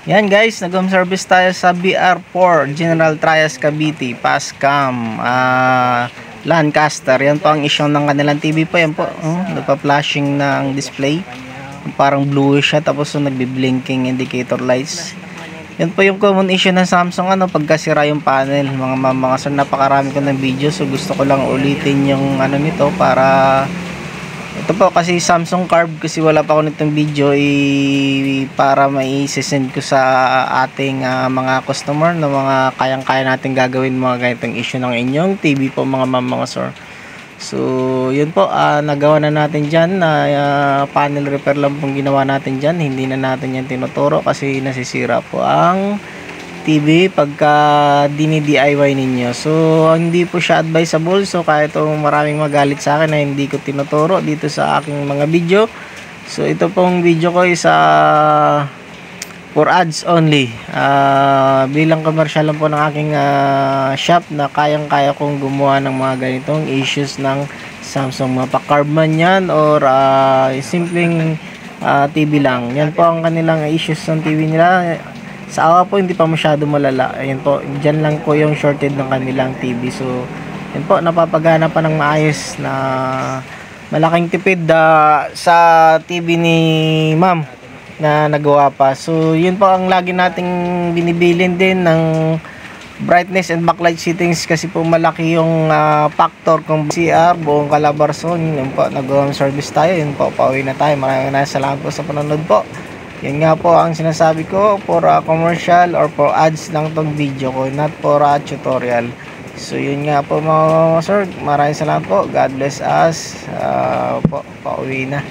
Yan guys, nag-home service tayo sa BR4 General Trias Cavite Pascam Lancaster. Yan po ang issue ng kanilang TV po. Yan po, nagpa-flashing ng display, parang bluish siya, tapos nagbi-blinking indicator lights. Yan po yung common issue ng Samsung pagkasira yung panel. Mga sir, napakarami ko ng video, so gusto ko lang ulitin yung nito para ito po kasi Samsung Carb, kasi wala pa ako nitong video para mai-send ko sa ating mga customer na mga kayang-kaya natin gagawin mga ganitong issue ng inyong TV po mga sir. So yun po, nagawa na natin dyan na panel repair lang pong ginawa natin dyan. Hindi na natin yan tinuturo kasi nasisira po ang TV pagka dini-DIY ninyo. So hindi po siya advisable. So kahit maraming magalit sa akin na hindi ko tinuturo dito sa aking mga video, so ito pong video ko is for ads only, bilang commercial lang po ng aking shop na kayang-kaya kong gumawa ng mga ganitong issues ng Samsung, mapa-carb man yan or simpleng TV lang. Yan po ang kanilang issues ng TV nila. Sa awa po hindi pa masyado malala. Ayun po, dyan lang po yung shorted ng kanilang TV. So yun po, napapagana pa ng maayos na malaking tipid sa TV ni ma'am na nagawa pa. So yun po ang lagi nating binibilin din ng brightness and backlight settings, kasi po malaki yung factor kung CR buong Calabarzon. Yun po, nag-home service tayo. Yun po, pauwi na tayo. Maraming salamat po sa panonood po. Yan nga po ang sinasabi ko, for commercial or for ads lang tong video ko, not for tutorial. So yun nga po mga sir, maraming salamat po. God bless us. Pauwi na.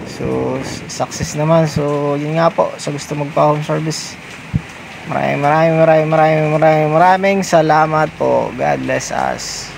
So success naman. So yun nga po, sa gusto magpa-home service, maraming salamat po. God bless us.